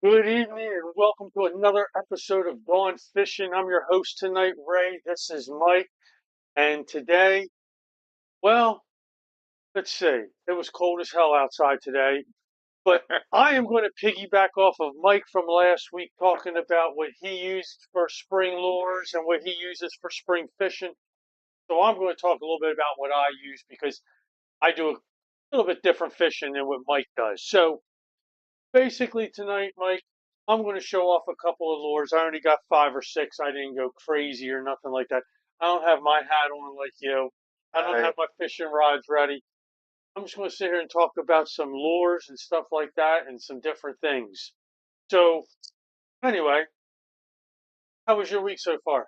Good evening and welcome to another episode of Gone Fishing. I'm your host tonight, Ray. This is Mike. And today, well, let's see. It was cold as hell outside today, but I am going to piggyback off of Mike from last week talking about what he used for spring lures and what he uses for spring fishing. So I'm going to talk a little bit about what I use because I do a little bit different fishing than what Mike does. So basically tonight, Mike, I'm going to show off a couple of lures. I only got 5 or 6. I didn't go crazy or nothing like that. I don't have my hat on like you. I don't I have my fishing rods ready. I'm just going to sit here and talk about some lures and stuff like that and some different things. So, anyway, how was your week so far?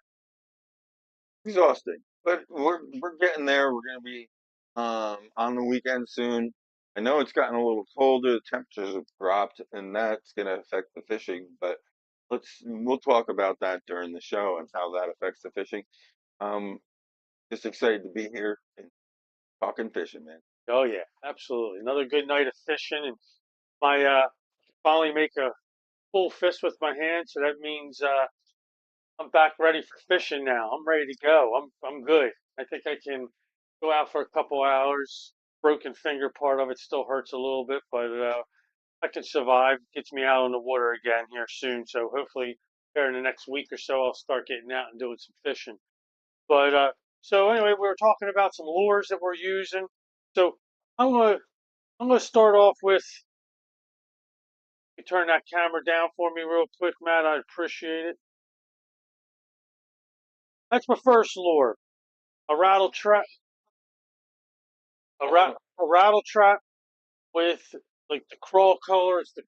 exhausting, but we're getting there. We're gonna be on the weekend soon. I know it's gotten a little colder. The temperatures have dropped, and that's gonna affect the fishing. But we'll talk about that during the show and how that affects the fishing. Um, just excited to be here and talking fishing, man. Oh, yeah, absolutely. Another good night of fishing. And my, finally make a full fist with my hand. So that means, I'm back ready for fishing now. I'm ready to go. I'm good. I think I can go out for a couple hours. Broken finger part of it still hurts a little bit, but I can survive. Gets me out on the water again here soon. So hopefully, here in the next week or so, I'll start getting out and doing some fishing. But so anyway, we were talking about some lures that we're using. So I'm gonna I'm gonna start off with. You turn that camera down for me real quick, Matt. I'd appreciate it. That's my first lure. A rattle trap. A rattle trap with like the crawl color. It's the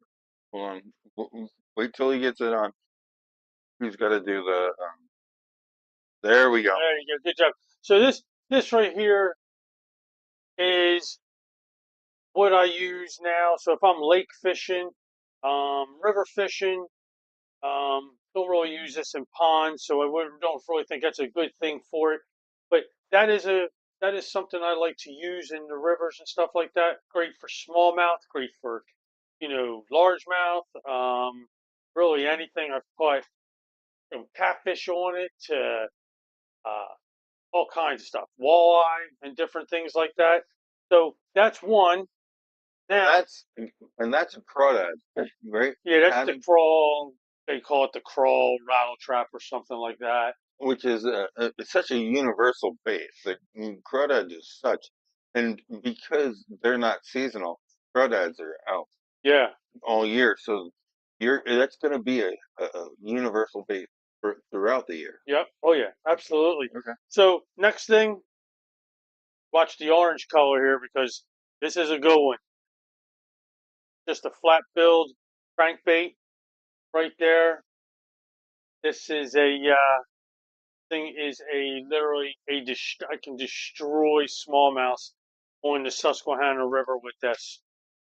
Hold on. Wait till he gets it on. He's got to do the. There we go. there you go. Good job. So this right here is what I use now. So if I'm lake fishing, river fishing, don't really use this in ponds, so don't really think that's a good thing for it. But that is a that is something I like to use in the rivers and stuff like that. Great for smallmouth, great for largemouth. Really anything. I've caught from catfish on it to uh, all kinds of stuff, walleye and different things like that. So that's one. And Now, that's a crawdad, right? yeah, that's the Pattern, crawl. They call it the crawl rattle trap or something like that. which is it's such a universal bait. Like crawdads is such, and because they're not seasonal, crawdads are out Yeah. all year. So you're that's going to be a universal bait throughout the year. Yep. Oh yeah, absolutely. Okay. So next thing, watch the orange color here because this is a good one. Just a flat billed crankbait right there. This is a thing is a literally I can destroy smallmouth on the Susquehanna River with this.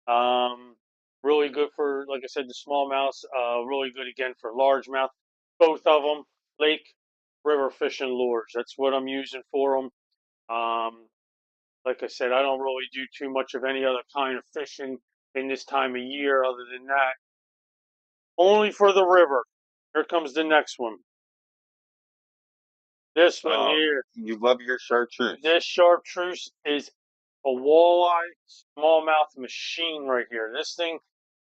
Um, really good for, like I said, the smallmouth. Really good again for largemouth. Both of them, lake, river fishing lures. That's what I'm using for them. Like I said, I don't really do too much of any other kind of fishing in this time of year other than that. Only for the river. Here comes the next one. This one here. You love your chartreuse. This chartreuse is a walleye smallmouth machine right here. This thing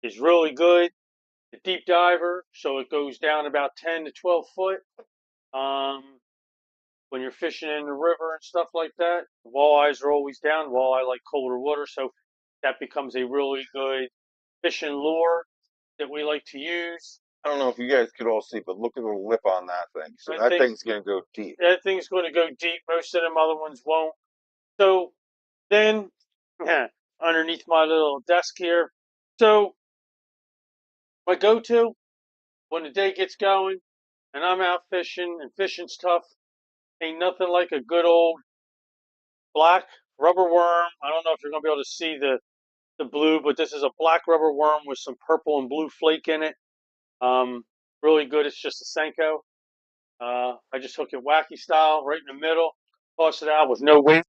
is really good. The deep diver, so it goes down about 10 to 12 foot. Um, when you're fishing in the river and stuff like that, walleyes are always down. Walleye like colder water, so that becomes a really good fishing lure that we like to use. I don't know if you guys could all see, but look at the lip on that thing. So I that think thing's gonna go deep. that thing's going to go deep. Most of them other ones won't. So then, underneath my little desk here. So my go-to when the day gets going and I'm out fishing and fishing's tough, ain't nothing like a good old black rubber worm. I don't know if you're gonna be able to see the blue, but this is a black rubber worm with some purple and blue flake in it. Um, really good. It's just a Senko. I just hook it wacky style right in the middle, toss it out with no weight.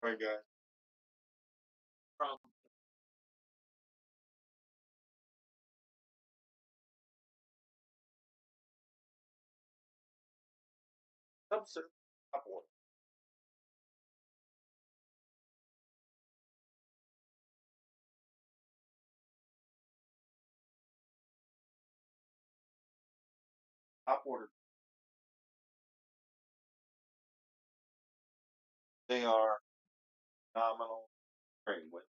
Right, guys. From Subsurface top water. Top water. They are nominal spring with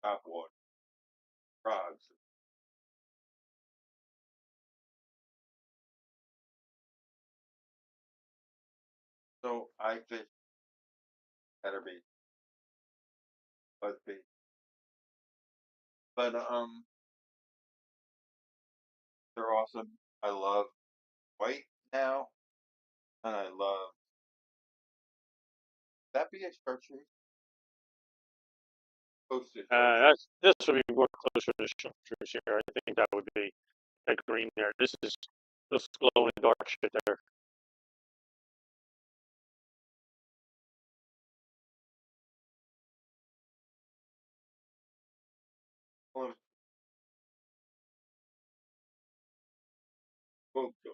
top water. Frogs. So I fish better be, but be. But they're awesome. I love white now, and I love that be a chartreuse posted chartreuse. this would be more closer to structures here. I think that would be that green there. This is this glow in the dark shit there. Well, both go.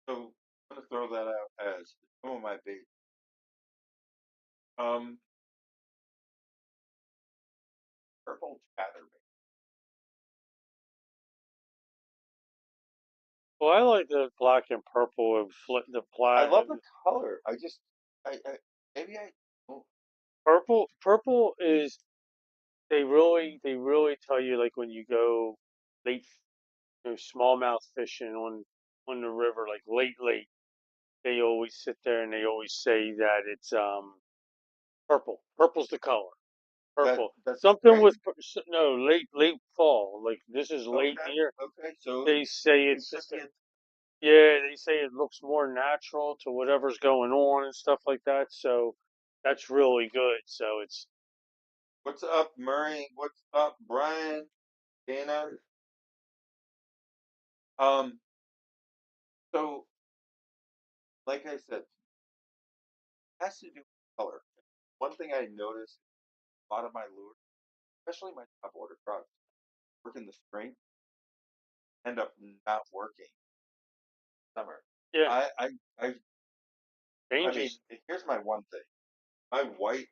So I'm gonna throw that out as some of my bait. Um, purple chatterbait. Well, I like the black and purple of the I black. love the color. I maybe I don't. Purple is they really tell you like when you go late smallmouth fishing on the river like late they always sit there and they always say that it's purple. Purple's the color. Purple. That's Something spring. with no late fall. Like this is late Okay, here. okay. So They say it it's could just be a, a yeah. They say it looks more natural to whatever's going on and stuff like that. So that's really good. So it's what's up, Murray? What's up, Brian? Dana? Um, so like I said, it has to do with color. One thing I noticed, a lot of my lures, especially my top order frogs, work in the spring, end up not working summer. yeah I I I I mean, dangerous. here's my one thing. My white,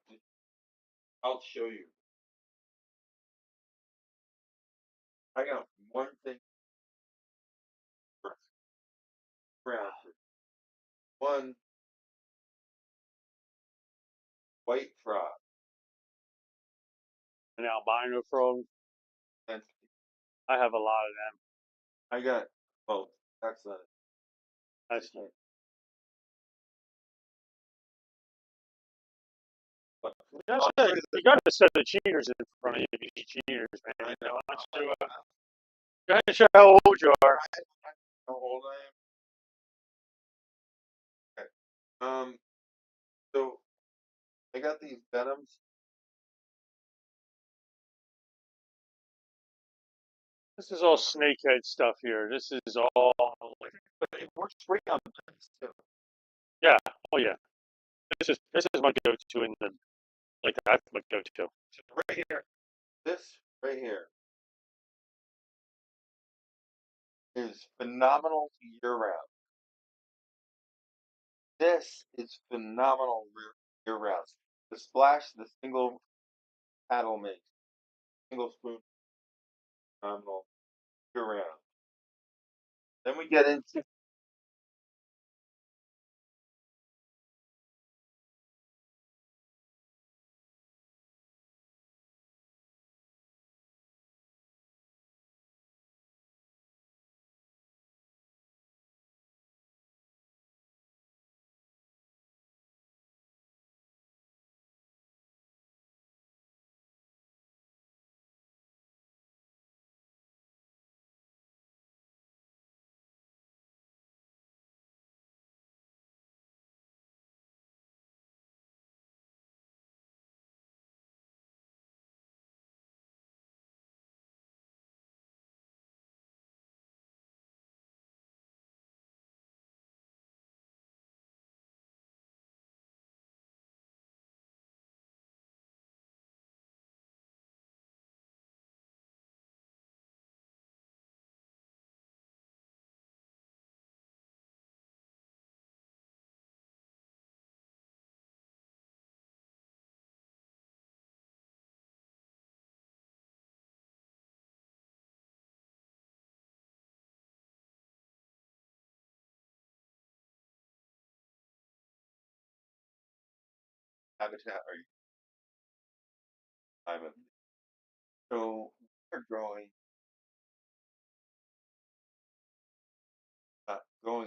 I'll show you. I got one thing for brown, one white frog, An albino frog. and I have a lot of them. I got both. That's not it. I That's can't. But I'll show you you this. got to set the cheaters in front of you. These cheaters, man. I You know. know, I'm like, go ahead and show how old you are. how old I am. Okay. So I got these venoms. This is all snakehead stuff here. This is all But it works great on pets too. yeah. Oh yeah. This is my go-to in the like that's my go-to. So right here, this right here is phenomenal year round. This is phenomenal year round. The splash, the single paddle makes, single spoon, phenomenal year round. Then we get into habitat are you time of year? So we're growing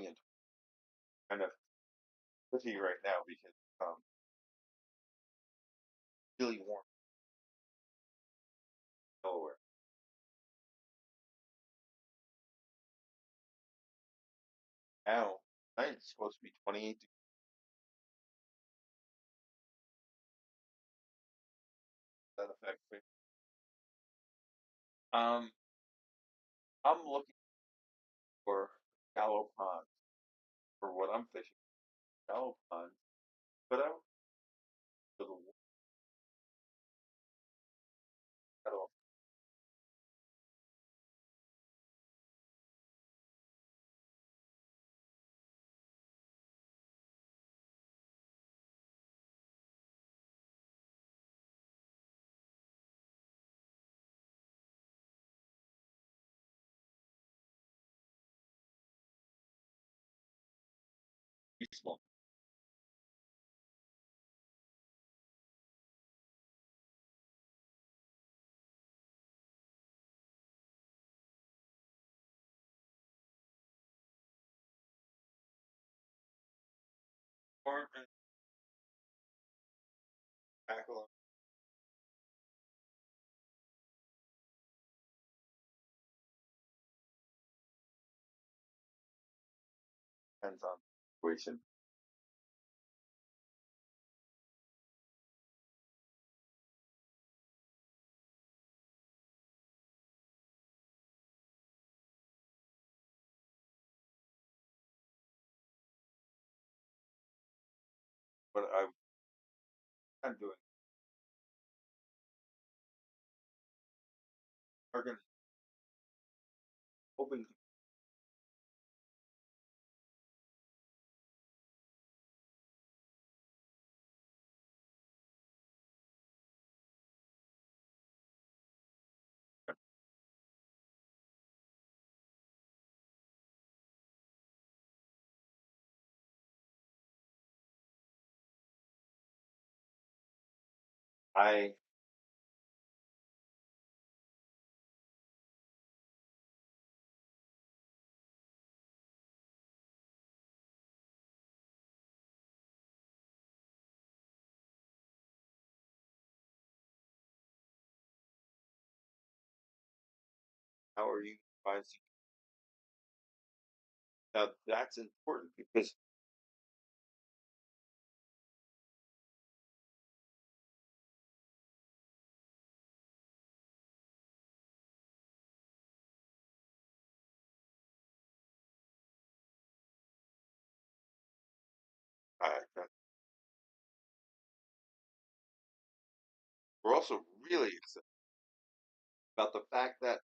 into kind of city right now because really warm Delaware. Now tonight it's supposed to be 28 degrees. That affects me. Um, I'm looking for shallow ponds for what I'm fishing. Shallow ponds, but I don't to the water at all. Peaceful. Or tackle depends on the situation. But I'm doing are going to hoping I how are you advising? Now that's important because uh, we're also really excited about the fact that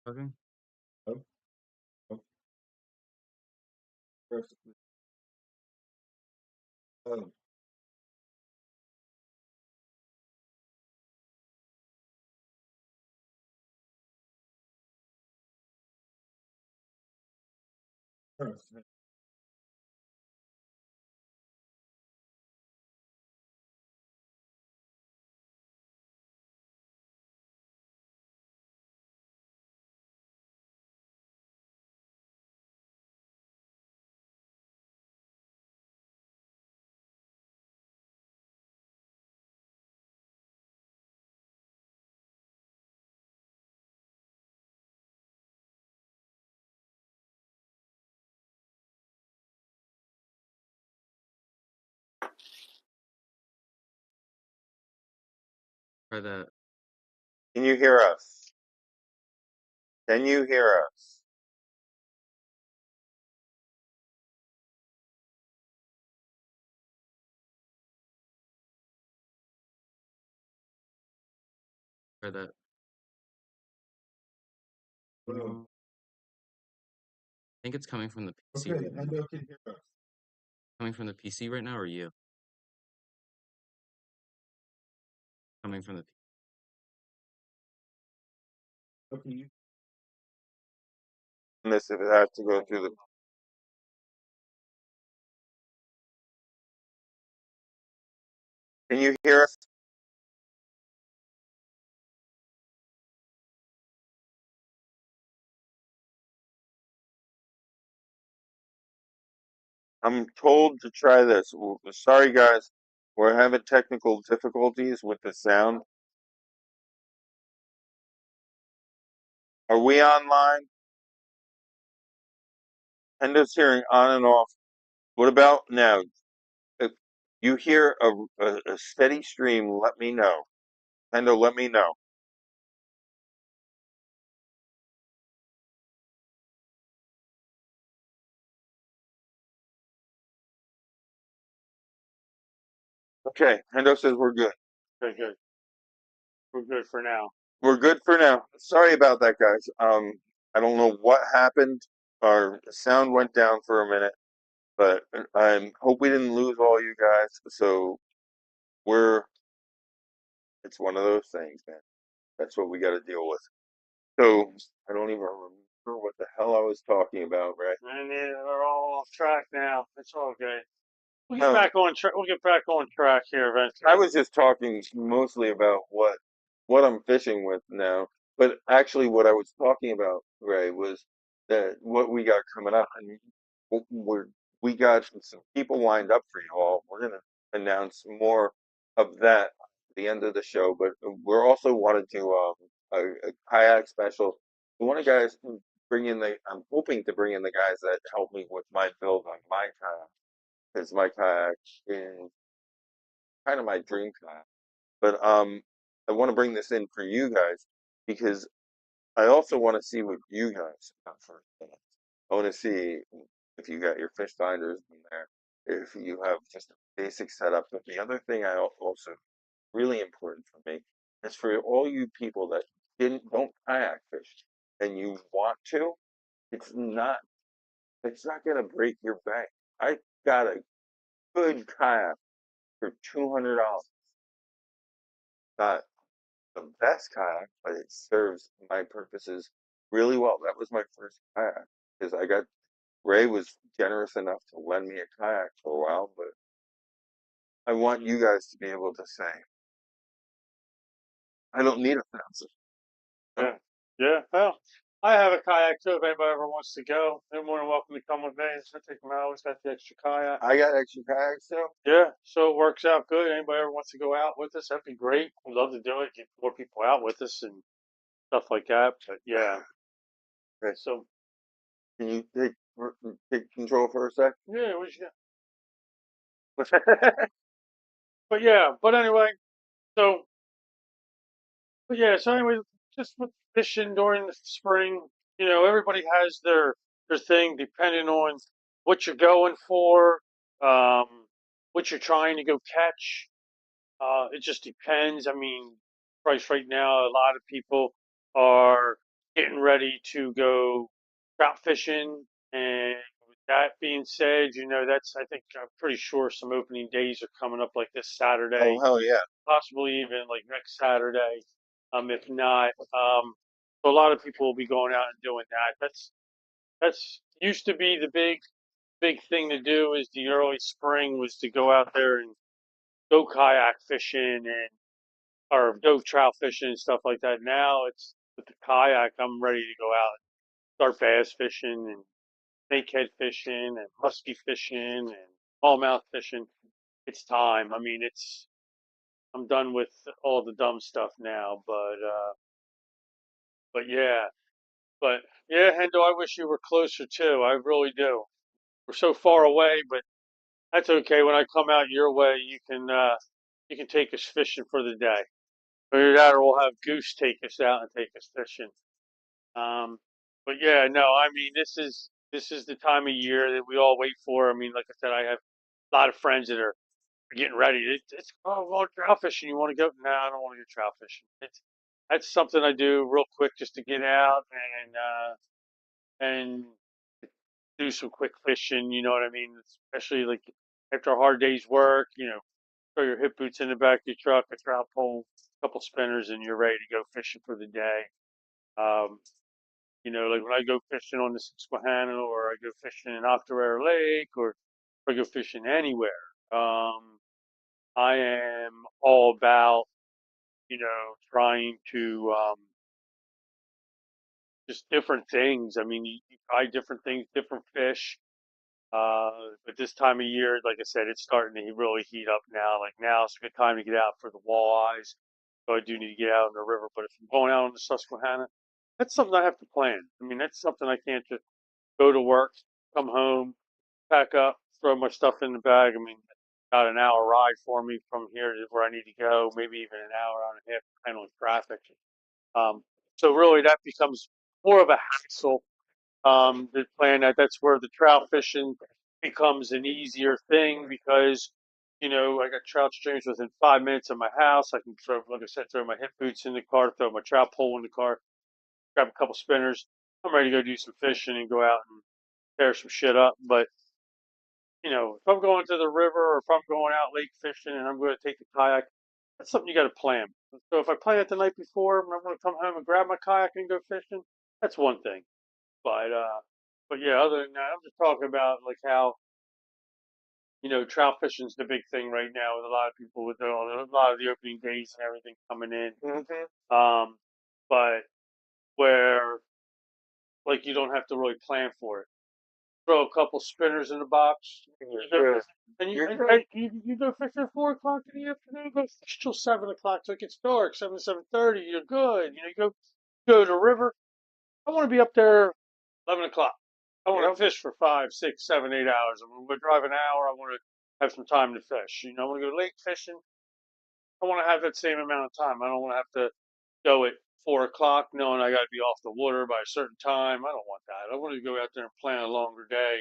Okay. Oh, oh, first, oh, first. Try that. Can you hear us? Can you hear us? Try that. Oh, I think it's coming from the PC. okay, I know can hear us. Coming from the PC right now, or you? Coming from the. Okay, you. This if it has to go through the. Can you hear us? I'm told to try this. Sorry, guys. We're having technical difficulties with the sound. Are we online? Endo's hearing on and off. What about now? If you hear a steady stream, let me know. Endo, let me know. Okay, Endo says we're good. Good, good. We're good for now. We're good for now. Sorry about that, guys. I don't know what happened. Our sound went down for a minute, but I hope we didn't lose all you guys. So we're, it's one of those things, man. That's what we got to deal with. So I don't even remember what the hell I was talking about, right? And we're all off track now. It's all good. We'll get No, back on track. We'll get back on track here I eventually. was just talking mostly about what I'm fishing with now. But actually, what I was talking about, Ray, was that what we got coming up, and we're we got some people lined up for you all. We're gonna announce more of that at the end of the show. But we're also want to do a kayak special. We want to guys bring in the. I'm hoping to bring in the guys that help me with my build on my kayak, because my kayak is kind of my dream kayak. But I want to bring this in for you guys because I also want to see what you guys have for plans. I want to see if you got your fish finders in there, if you have just a basic setup. But the other thing also really important for me is for all you people that don't kayak fish and you want to, it's not it's not gonna break your bank. I got a good kayak for $200. Not the best kayak, but it serves my purposes really well. That was my first kayak because Ray was generous enough to lend me a kayak for a while, but I want you guys to be able to say, I don't need a thousand. Yeah. Yeah. Well, I have a kayak too. If anybody ever wants to go, they're more than welcome to come with me. So take them out. Always got the extra kayak. I got extra kayaks too. Yeah. So it works out good. Anybody ever wants to go out with us, that'd be great. We'd love to do it. Get more people out with us and stuff like that. But yeah. Okay, So can you take control for a sec? yeah, we should. But yeah. But anyway. So but yeah, so anyway, just with fishing during the spring, everybody has their thing depending on what you're going for, um, what you're trying to go catch. It just depends. I mean, price right now, a lot of people are. getting ready to go trout fishing. And with that being said, that's I think I'm pretty sure some opening days are coming up like this Oh, Saturday, hell yeah. possibly even like next Saturday. If not, so a lot of people will be going out and doing that. That's used to be the big thing to do is the early spring was to go out there and go kayak fishing and or go trout fishing and stuff like that. Now it's with the kayak, I'm ready to go out and start bass fishing and snakehead fishing and musky fishing and smallmouth fishing. It's time. I mean, I'm done with all the dumb stuff now, but yeah, but yeah, Hendo, I wish you were closer too. I really do. We're so far away, but that's okay. When I come out your way, you can take us fishing for the day. Either that, or we'll have Goose take us out and take us fishing. Um, but yeah, no, I mean this is the time of year that we all wait for. I mean, like I said, I have a lot of friends that are getting ready. It's oh, well, trout fishing. You want to go? No, I don't want to go trout fishing. That's something I do real quick just to get out and do some quick fishing. You know what I mean? Especially like after a hard day's work. Throw your hip boots in the back of your truck, a trout pole, a couple spinners, and you're ready to go fishing for the day. Um, like when I go fishing on the Susquehanna or I go fishing in Octorara Lake or I go fishing anywhere, I am all about, trying to just different things. I mean, you try different things, different fish. But this time of year, like I said, it's starting to really heat up now. Like now, it's a good time to get out for the walleyes. So I do need to get out in the river. But if I'm going out on the Susquehanna, that's something I have to plan. I mean, that's something I can't just go to work, come home, pack up, throw my stuff in the bag. I mean, about an hour ride for me from here to where I need to go, maybe even an hour and a half, depending on traffic. Um, so really, that becomes more of a hassle. The plan that's where the trout fishing becomes an easier thing because I got trout streams within 5 minutes of my house. I can throw, like I said, throw my hip boots in the car, throw my trout pole in the car, grab a couple spinners. I'm ready to go do some fishing and go out and tear some shit up. But if I'm going to the river or if I'm going out lake fishing and I'm going to take the kayak, that's something you got to plan. So if I plan it the night before and I'm going to come home and grab my kayak and go fishing, that's one thing. But yeah, other than that, I'm just talking about like how trout fishing's the big thing right now with a lot of people with a lot of the opening days and everything coming in. Hmm. Um, but where like you don't have to really plan for it. Throw a couple spinners in the box. You go, You're and you're good. you go fish at 4 o'clock in the afternoon. Go fish till 7 o'clock till it gets dark. 7:30. You're good. You go to the river. I want to be up there 11 o'clock. I want to Yep. fish for 5, 6, 7, 8 hours. I'm going to drive an hour. I want to have some time to fish. I want to go lake fishing. I want to have that same amount of time. I don't want to have to go at 4 o'clock knowing I got to be off the water by a certain time. I don't want that. I want to go out there and plan a longer day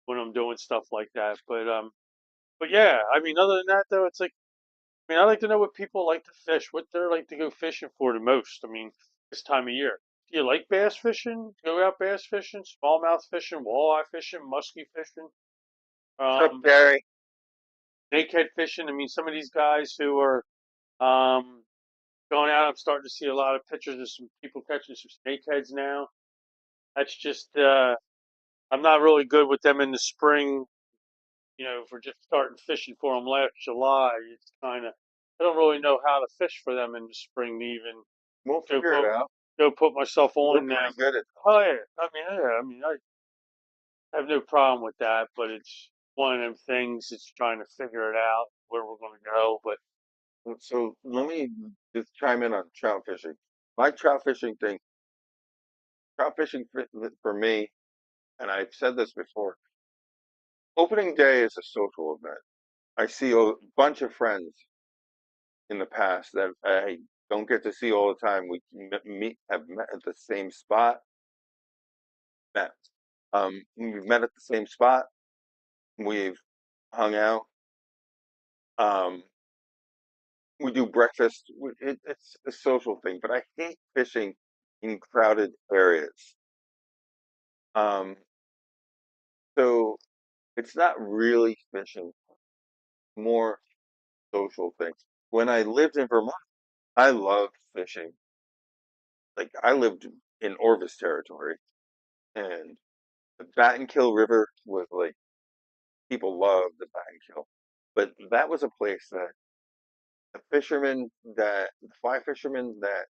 when I'm doing stuff like that. But yeah, I mean, other than that though, it's like, I mean, I like to know what people like to fish, what they're like to go fishing for the most. I mean, this time of year. Do you like bass fishing? Go out bass fishing, smallmouth fishing, walleye fishing, musky fishing, What's up, um, Gary? snakehead fishing. I mean, some of these guys who are um, going out, I'm starting to see a lot of pictures of some people catching some snakeheads now. That's just, I'm not really good with them in the spring. For just starting fishing for them last July. It's kind of, I don't really know how to fish for them in the spring to even We'll go figure it put out. myself We're on pretty them. good at Oh yeah, I have no problem with that, but it's one of them things. It's trying to figure it out where we're going to go. But that. So let me just chime in on trout fishing. My trout fishing thing, trout fishing for me, and I've said this before. Opening day is a social event. I see a bunch of friends in the past that I don't get to see all the time. Have met at the same spot. Met. We've met at the same spot. We've hung out. Um, we do breakfast. It's a social thing, but I hate fishing in crowded areas. Um, so it's not really fishing, more social things. When I lived in Vermont, I loved fishing. Like I lived in Orvis territory, and the Battenkill River was like people loved the Battenkill, but that was a place that the fly fishermen that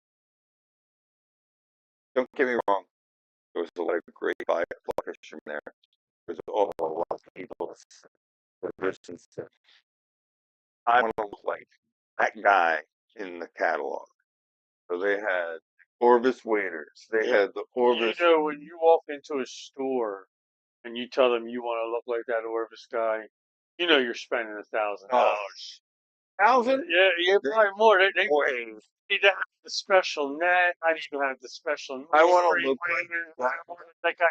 don't get me wrong, there was a lot of great fly fishermen there. There's also a lot of people that listen to. I want to look like that guy in the catalog. So they had Orvis waiters. They had the You Orvis know, when you walk into a store and you tell them you want to look like that Orvis guy, you know you're spending oh, $1,000. thousand. Yeah, yeah, They, probably more. They boy, need to have the special net. I need to have the special I nose want to ring. look like that. That guy,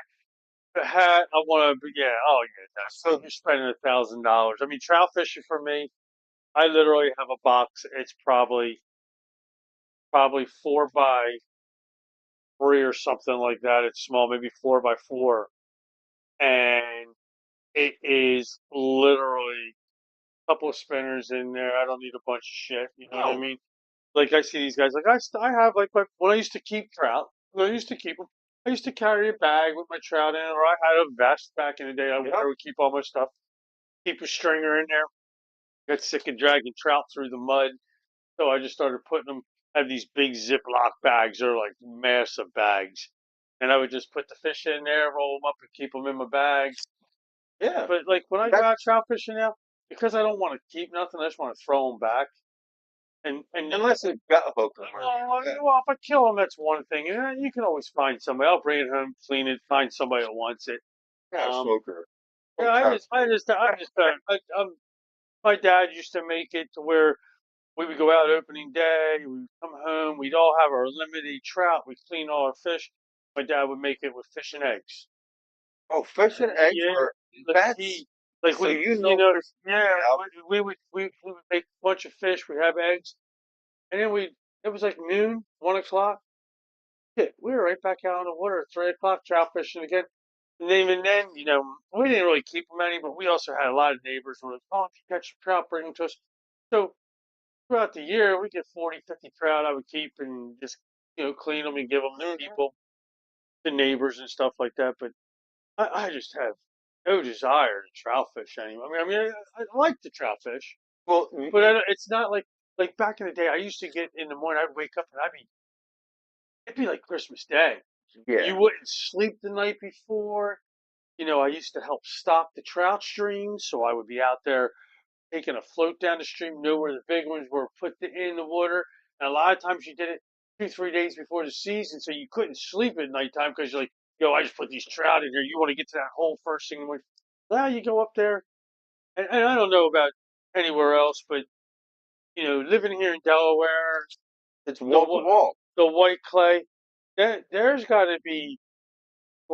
the hat. I want to. Yeah. Oh, yeah. So You're spending $1,000. I mean, trout fishing for me. I literally have a box. It's probably 4 by 3 or something like that. It's small, maybe 4 by 4, and it is literally a couple of spinners in there. I don't need a bunch of shit. You know what I no, mean? Like I see these guys. Like I have like when I used to keep trout. When I used to keep them. I used to carry a bag with my trout in, or I had a vest back in the day. yeah, I would keep all my stuff. Keep a stringer in there. Got sick of dragging trout through the mud. So I just started putting them. I have these big Ziploc bags. They're like massive bags. And I would just put the fish in there, roll them up, and keep them in my bag. yeah. But like when I go That out trout fishing now, because I don't want to keep nothing, I just want to throw them back. And unless it got a hook 'em or yeah, well, if I kill them, that's one thing. And you can always find somebody. I'll bring it home, clean it, find somebody that wants it. trout Um, smoker or yeah, trout. my dad used to make it to where we would go out opening day, we'd come home, we'd all have our limited trout, we'd clean all our fish. My dad would make it with fish and eggs. Oh, fish and eggs Yeah, were like that's he, like so we, you you know know, fish yeah, out. we would make a bunch of fish. We have eggs, and then it was like noon, 1 o'clock. Shit, we were right back out on the water at 3 o'clock, trout fishing again. And even then, we didn't really keep many, but we also had a lot of neighbors who were like, "Oh, if you catch a trout, bring them to us." So throughout the year, we get 40, 50 trout I would keep and just, clean them and give them to Mhm. people, the neighbors and stuff like that. But I just have no desire to trout fish anymore. I like to trout fish, Well, but it's not like back in the day. I used to get in the morning. I'd wake up and it'd be like Christmas Day. yeah, You wouldn't sleep the night before. I used to help stock the trout streams, so I would be out there taking a float down the stream, know where the big ones were put in the water. And a lot of times you did it 2, 3 days before the season, so you couldn't sleep at nighttime because you're like, I just put these trout in here. You want to get to that hole first thing. Well, you go up there, and I don't know about anywhere else, but living here in Delaware, it's the wall to wall. the white clay, there's got to be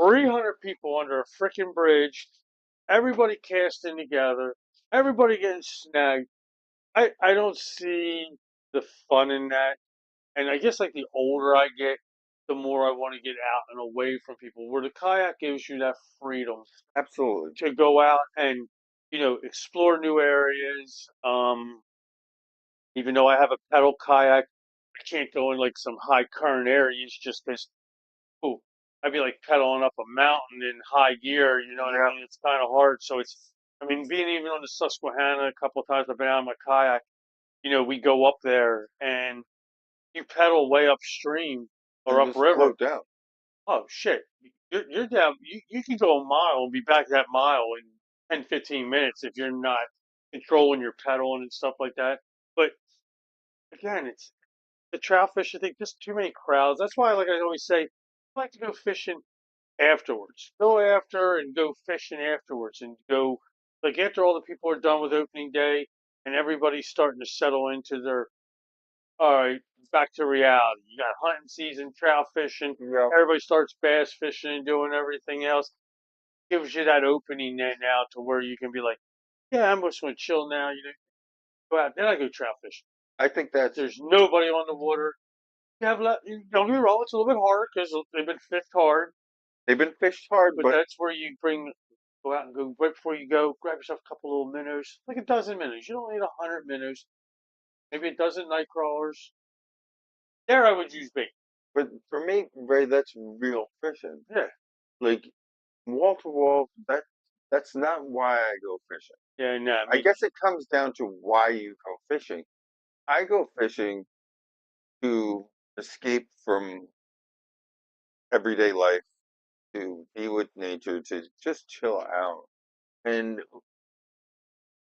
300 people under a freaking bridge, everybody casting together, everybody getting snagged. I don't see the fun in that. And I guess like the older I get, the more I want to get out and away from people. Where the kayak gives you that freedom Absolutely. to go out and, explore new areas. Even though I have a pedal kayak, I can't go in like some high current areas just because, oh, I'd be like pedaling up a mountain in high gear. You know what I Yeah. mean? It's kind of hard. So being even on the Susquehanna a couple of times I've been out on my kayak, we go up there and you pedal way upstream or And just upriver. float down. Oh shit. You're down you can go a mile and be back that mile in 10, 15 minutes if you're not controlling your pedaling and stuff like that. But again, it's the trout fish, I think just too many crowds. That's why like I always say, I like to go fishing afterwards. Go after and go fishing afterwards and go like after all the people are done with opening day and everybody's starting to settle into their all right, back to reality. You got hunting season, trout fishing. Yeah. Everybody starts bass fishing and doing everything else. Gives you that opening there now to where you can be like, yeah, I'm just going to chill now. Go out. Then I go trout fishing. I think that's There's nobody on the water. You have don't get me wrong, it's a little bit harder because they've been fished hard, They've been fished hard, but but that's where you go out and go right before you go, grab yourself a couple little minnows, like a dozen minnows. You don't need 100 minnows, maybe a dozen night crawlers. There, I would use bait. but for me, Ray, that's real fishing. Yeah, Like wall to wall, that's not why I go fishing. yeah, no, I I mean, guess it comes down to why you go fishing. I go fishing to escape from everyday life, to be with nature, to just chill out. And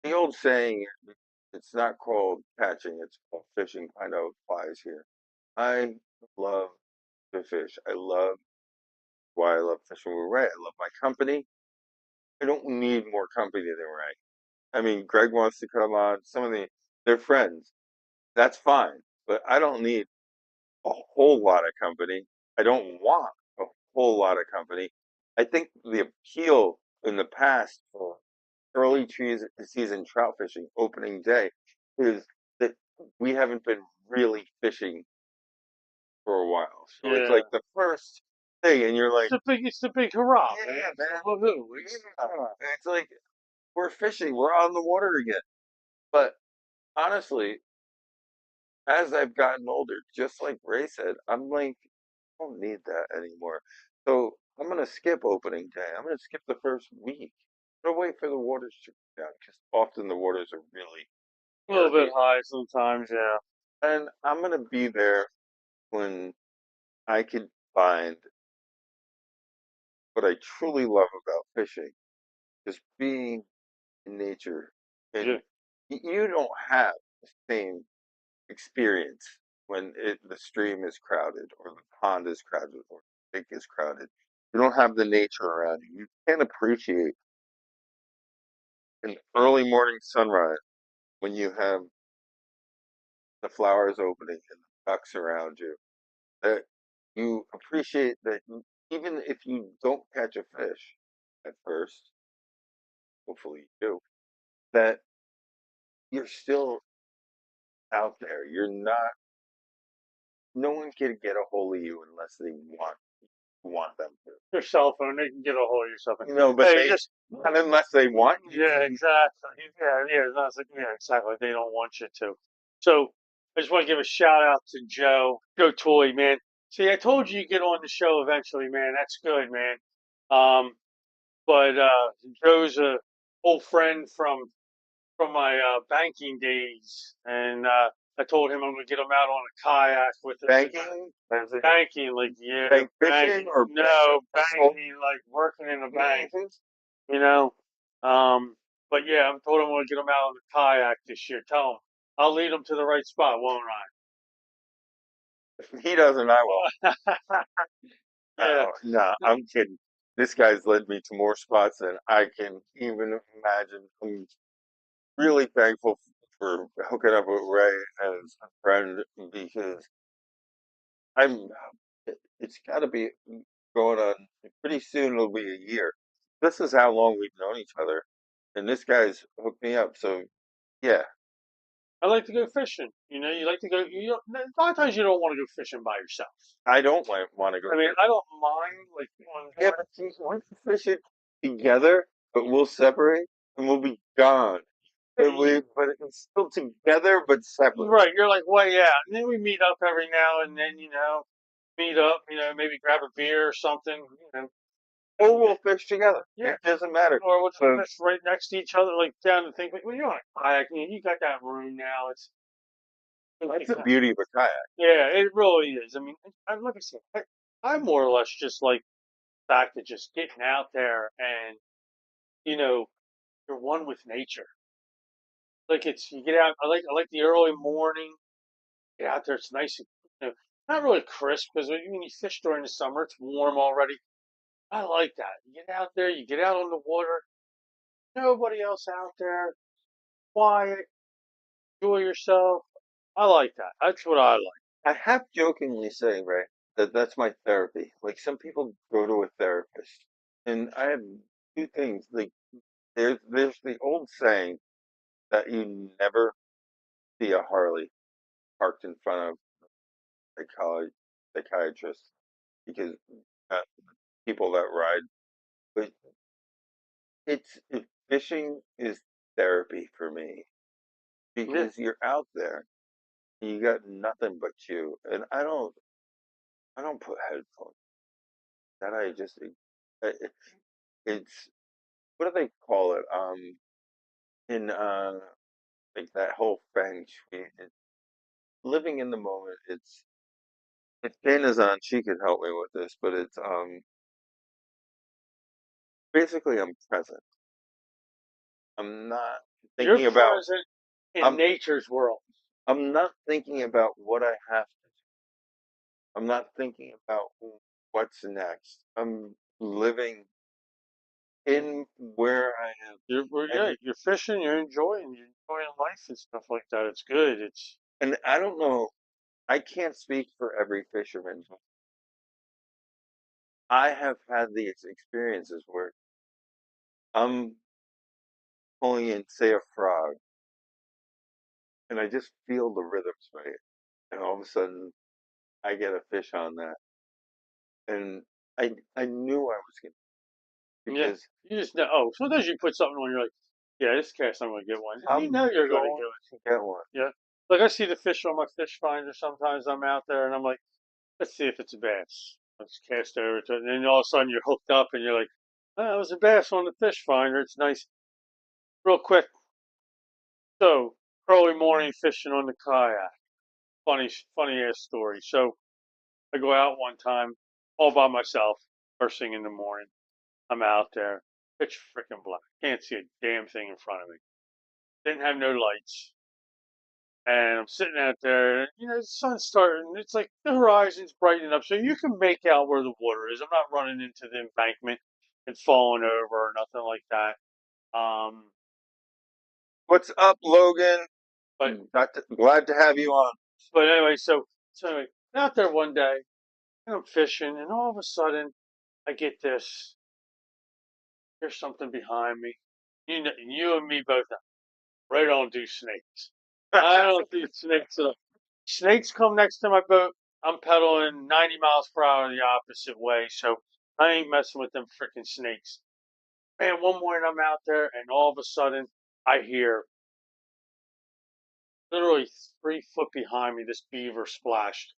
the old saying, it's not called catching, it's called fishing, kind of applies here. I love to fish. I love why I love fishing with Ray. I love my company. I don't need more company than Ray. I mean, Greg wants to come on. Some of they're friends. That's fine. But I don't need a whole lot of company. I don't want a whole lot of company. I think the appeal in the past for early season trout fishing, opening day, is that we haven't been really fishing for a while. So it's yeah, like the first thing, and you're like, it's the big hurrah, man. yeah, It's the man. woohoo. Yeah. It's like we're fishing, we're on the water again. But honestly, as I've gotten older, just like Ray said, I'm like, I don't need that anymore. So I'm gonna skip opening day. I'm gonna skip the first week. I'm gonna wait for the waters to come down because often the waters are really A little bit murky. high sometimes, yeah. And I'm gonna be there when I can find what I truly love about fishing, just being in nature. Yeah, And you don't have the same experience when the stream is crowded or the pond is crowded or the lake is crowded. You don't have the nature around you. You can't appreciate an early morning sunrise when you have the flowers opening and the ducks around you. That you appreciate that even if you don't catch a fish at first, hopefully you do, that you're still out there. You're not. No one can get a hold of you unless they want them to. your cell phone, they can get a hold of your cell phone. But Hey, they just not unless they want you yeah, to. exactly. Yeah, yeah, that's like, yeah, exactly. They don't want you to. So I just want to give a shout out to Joe Toy, man. See, I told you get on the show eventually, man. That's good, man. Um, but Joe's a old friend from my banking days, and I told him I'm gonna get him out on a kayak with us. Banking, as in Banking, like yeah, bank fishing or no, bank banking, like working in a bank, vessel. you know. Um, but yeah, I told him I'm gonna get him out on a kayak this year. Tell him I'll lead him to the right spot, won't If he doesn't, I will. I? Yeah, No, I'm kidding. This guy's led me to more spots than I can even imagine. I'm really thankful for hooking up with Ray as a friend because I'm. It's got to be going on pretty soon. It'll be a year. This is how long we've known each other, and this guy's hooked me up. So yeah, I like to go fishing. You know, you like to go. A lot of times you don't want to go fishing by yourself. I don't want to go I mean, fishing. I don't mind like going. Yeah, but see, we can fish it together, but we'll separate and we'll be gone. But it's still together but separate. Right, you're like way out, and then we meet up every now and then. Meet up. Maybe grab a beer or something. Or we'll fish together. Yeah. It doesn't matter. Or we'll just But fish right next to each other, like down the thing. When you're on a kayak, you got that room now. that's the It's beauty of a kayak. yeah, it really is. I mean, like I said, I more or less just like the fact of just getting out there and you know you're one with nature. Like it's you get out. I like the early morning. Get out there. It's nice. Not really crisp because when you fish during the summer, it's warm already. I like that. You get out there. You get out on the water. Nobody else out there. Quiet. Enjoy yourself. I like that. That's what I like. I half jokingly say, right, that that's my therapy. Like some people go to a therapist, and I have two things. Like there's the old saying that you never see a Harley parked in front of psychology psychiatrists because uh, people that ride, but fishing is therapy for me Yeah, because you're out there, you got nothing but you, and I don't put headphones. That I just it's what do they call it? In like that whole feng shui, living in the moment. It's if Dana's on, she could help me with this, but it's basically I'm present. I'm not you're thinking about present in I'm nature's world. I'm not thinking about what I have to do. I'm not thinking about what's next. I'm living in where I am. Yeah, And you're fishing, you're enjoying life and stuff like that. It's good. It's and I don't know, I can't speak for every fisherman. I have had these experiences where I'm pulling in, say, a frog, and I just feel the rhythms right, and all of a sudden I get a fish on that, and I knew I was gonna yeah. because You just know. Oh, sometimes you put something on, you're like, yeah, this cast I'm gonna get one, and you I'm know you're gonna going get it. to get one. Yeah. Like I see the fish on my fish finder. Sometimes I'm out there and I'm like, let's see if it's a bass. Let's cast over to it, and then all of a sudden you're hooked up and you're like, oh, it was a bass on the fish finder. It's nice. Real quick. So early morning fishing on the kayak. Funny ass story. So I go out one time all by myself, first thing in the morning. I'm out there, pitch freaking black. Can't see a damn thing in front of me. Didn't have no lights. And I'm sitting out there, and the sun's starting. It's like the horizon's brightening up, so you can make out where the water is. I'm not running into the embankment and falling over or nothing like that. Um, What's up, Logan? but Glad to have you on. anyway, so anyway, out there one day, and I'm fishing, and all of a sudden, I get this. There's something behind me. You and me both know. Right on do snakes. I don't do snakes at all. Snakes come next to my boat. I'm pedaling 90 miles per hour the opposite way, so I ain't messing with them freaking snakes. Man, one morning I'm out there, and all of a sudden I hear literally 3 foot behind me this beaver splashed.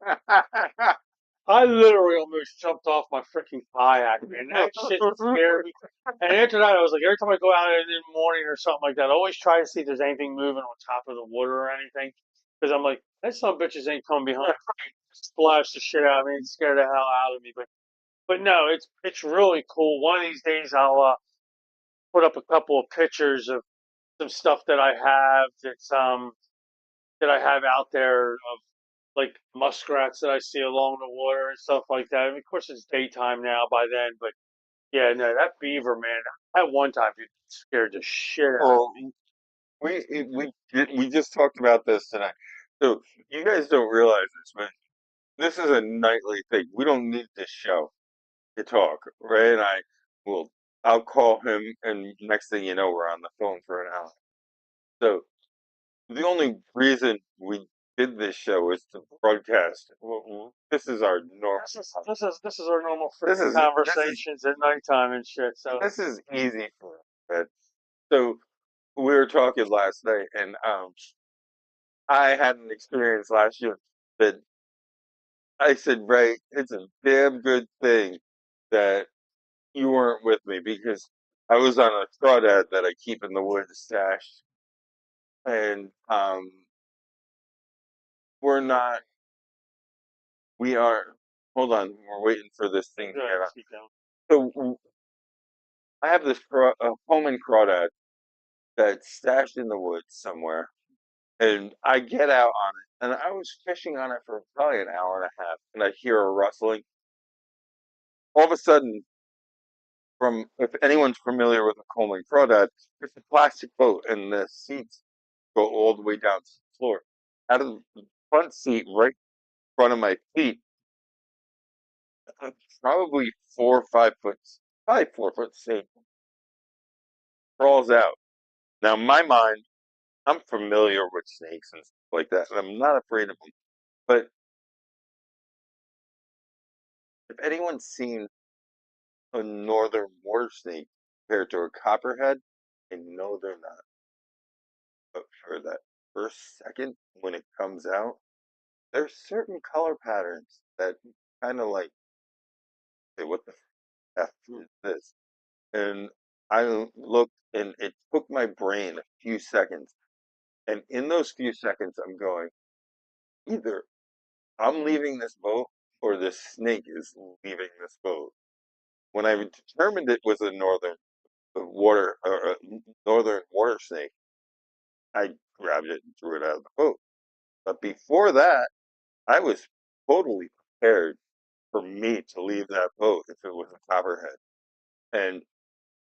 I literally almost jumped off my freaking kayak, man. That shit scared me. And after that, I was like, every time I go out in the morning or something like that, I always try to see if there's anything moving on top of the water or anything. Because I'm like, that some bitches ain't coming behind me. Splash the shit out of me and scare the hell out of me. But no, it's really cool. One of these days, I'll put up a couple of pictures of some stuff that I have that I have out there of like muskrats that I see along the water and stuff like that. I mean, of course, it's daytime now by then, but yeah, no, that beaver, man. At one time, it scared the shit out Well, we just talked about this tonight. So you guys don't realize this, but this is a nightly thing. We don't need this show to talk. Ray and I will. I'll call him, and next thing you know, we're on the phone for an hour. So the only reason we did this show is to broadcast. This is our normal. This is our normal This freaking is this is conversations at nighttime and shit. So this is easy for us. But so we were talking last night, and I had an experience last year that I said, Ray, it's a damn good thing that you weren't with me because I was on a crawdad that I keep in the woods stashed, and we're not. We are. Hold on, we're waiting for this thing to yeah, get on. keep going. So I have this Pullman crawdad that's stashed in the woods somewhere, and I get out on it, and I was fishing on it for probably an hour and a half, and I hear a rustling. All of a sudden, from if anyone's familiar with a Coleman crawdad, it's a plastic boat, and the seats go all the way down to the floor. Out of the front seat, right in front of my feet, uh, probably 4 or 5 foot, probably 4 foot snake crawls out. Now, in my mind, I'm familiar with snakes and stuff like that, and I'm not afraid of them. But if anyone's seen a northern water snake compared to a copperhead, I know they're not. But for that first second when it comes out, there's certain color patterns that kind of like, hey, what the F is this? And I looked, and it took my brain a few seconds. And in those few seconds, I'm going, either I'm leaving this boat or this snake is leaving this boat. When I determined it was a northern water snake, I grabbed it and threw it out of the boat. But before that, I was totally prepared for me to leave that boat if it was a copperhead. And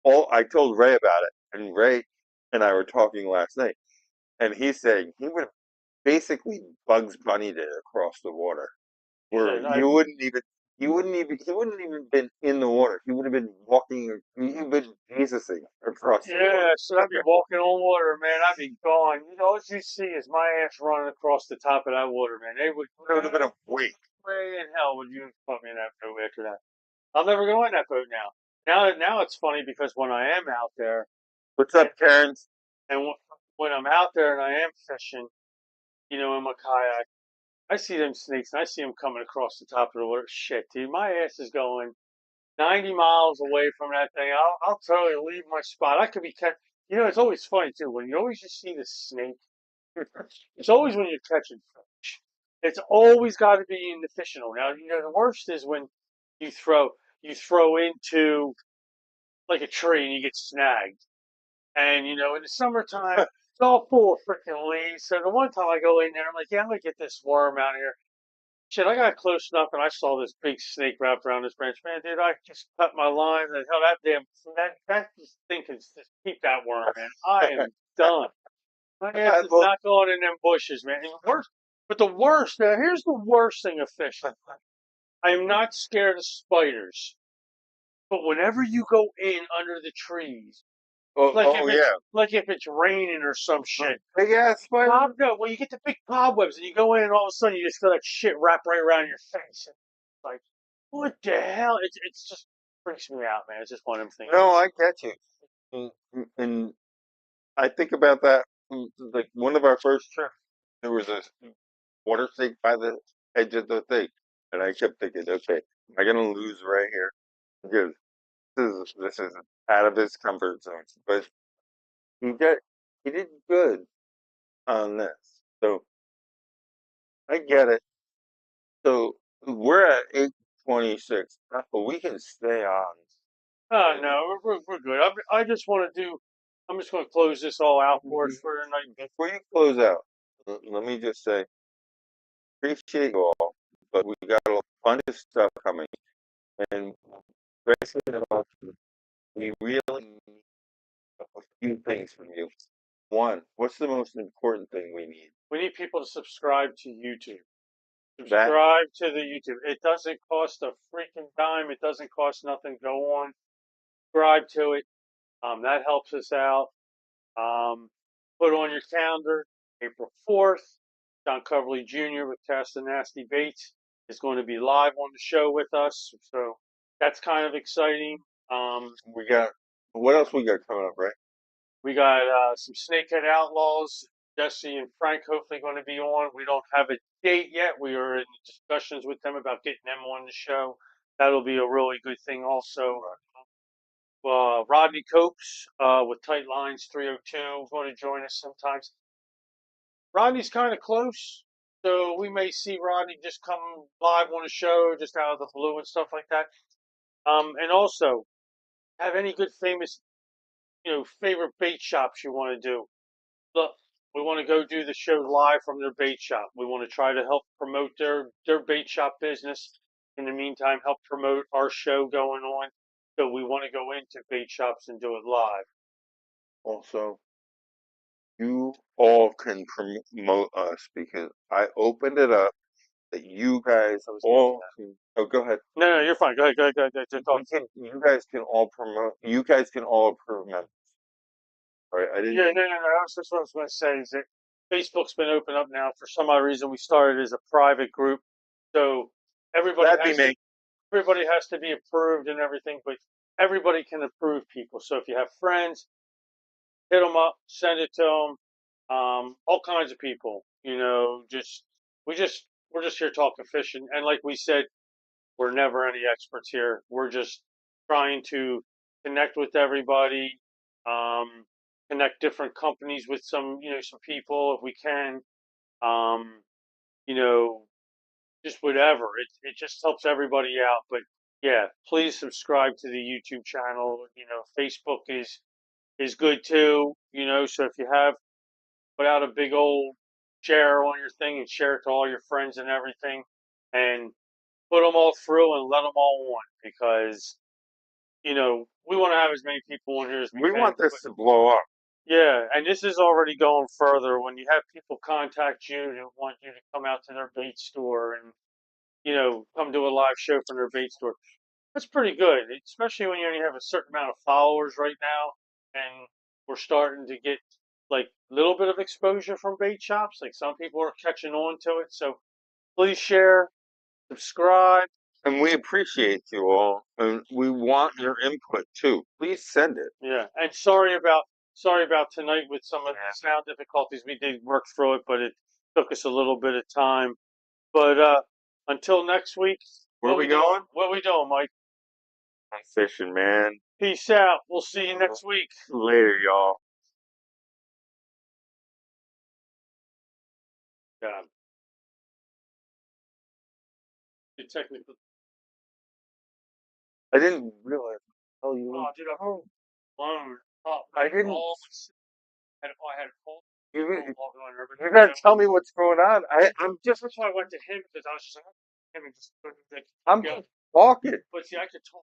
all I told Ray about it, and Ray and I were talking last night, and he's saying he would have basically Bugs Bunnied it across the water, where Shit, I he wouldn't even been in the water. He would have been walking, he'd been Jesusing across the water. Yeah, so I'd be walking on water, man. I'd be gone. You know, all you see is my ass running across the top of that water, man. They would, It would have been a wait. way in hell would you put me in that boat after that? I'll never go in that boat now. Now it's funny because when I am out there, What's up, Terrence? and when I'm out there and I am fishing, you know, in my kayak, I see them snakes and I see them coming across the top of the water. Shit, dude, my ass is going 90 miles away from that thing. I'll totally leave my spot. I could be catch. You know, it's always funny too when you always just see the snake. It's always when you're catching fish. It's always got to be in the fishing hole. Now, you know, the worst is when you throw you throw into like a tree and you get snagged. And you know, in the summertime, it's all full of freaking leaves. So the one time I go in there, I'm like, yeah, I'm gonna get this worm out here. Shit, I got close enough and I saw this big snake wrapped around this branch. Man, dude, I just cut my line and hell that that just thing can just keep that worm, man. I am done. My ass is Well, not going in them bushes, man. And the worst, now here's the worst thing of fishing. I am not scared of spiders. But whenever you go in under the trees, oh yeah, like if it's raining or some shit. big ass spider. No, well you get the big cobwebs and you go in and all of a sudden you just feel that shit wrap right around your face. And it's like, what the hell? It's just freaks me out, man. It's just one of them things. No, I get you. And I think about that. Like one of our first trips, there was a water snake by the edge of the thing, and I kept thinking, okay, am I gonna lose right here? Because this is out of his comfort zone. But he did he did good on this, so I get it. So we're at 8:26. We can stay on. Oh no, we're good. I just want to do. I'm just going to close this all out for us Mhm. for tonight. Before you close out, let me just say, appreciate you all, but we got a bunch of stuff coming, and basically, we really need a few things from you. One, what's the most important thing we need? We need people to subscribe to YouTube. That Subscribe to the YouTube. It doesn't cost a freaking dime. It doesn't cost nothing. Go on, subscribe to it. That helps us out. Put on your calendar, April 4th. John Coverly Jr. with Cast and Nasty Baits is going to be live on the show with us. So that's kind of exciting. we got. What else we got coming up, right? We got some Snakehead Outlaws. Jesse and Frank hopefully going to be on. We don't have a date yet. We are in discussions with them about getting them on the show. That'll be a really good thing also. Rodney Copes with Tight Lines 302 going to join us sometimes. Rodney's kind of close, so we may see Rodney just come live on the show just out of the blue and stuff like that. And also, have any good famous, you know, favorite bait shops you want to do? Look, we want to go do the show live from their bait shop. We want to try to help promote their bait shop business. In the meantime, help promote our show going on. So we want to go into bait shops and do it live. Also, you all can promote us because I opened it up that you guys I was all can. Oh, go ahead. No, you're fine. Go ahead. Go ahead. Just talk. You guys can all promote. You guys can all approve members. All right, I didn't. Yeah, no. That's what I was going to say. Is that Facebook's been opened up now for some odd reason. We started as a private group, so everybody That'd be actually me. everybody has to be approved and everything, but everybody can approve people. So if you have friends, hit them up, send it to them. All kinds of people, we're just here talking fishing, and like we said, we're never any experts here. We're just trying to connect with everybody, um, connect different companies with some people if we can. Um, you know, just whatever. It just helps everybody out. But yeah, please subscribe to the YouTube channel. Facebook is good too. So if you have put out a big old share on your thing and share it to all your friends and everything, and put them all through and let them all on because we want to have as many people on here as we We can. want this to blow up. Yeah, and this is already going further when you have people contact you and want you to come out to their bait store and come do a live show from their bait store. That's pretty good, especially when you only have a certain amount of followers right now, and we're starting to get like a little bit of exposure from bait shops. Like some people are catching on to it. So please share, subscribe. And we appreciate you all, and we want your input too. Please send it. Yeah, and sorry about tonight with some of the sound difficulties. We did work through it, but it took us a little bit of time. But until next week, Where we going? What we doing, Mike? I'm fishing, man. Peace out. We'll see you next week. Later, y'all. Yeah. You technically. I didn't realize. Oh, you. Oh, dude, I'm blown. Oh, I didn't. I had a cold. You gotta tell me what's going on. I'm just. That's why I went to him because I was just like, him and just I'm talking. But see, I could talk.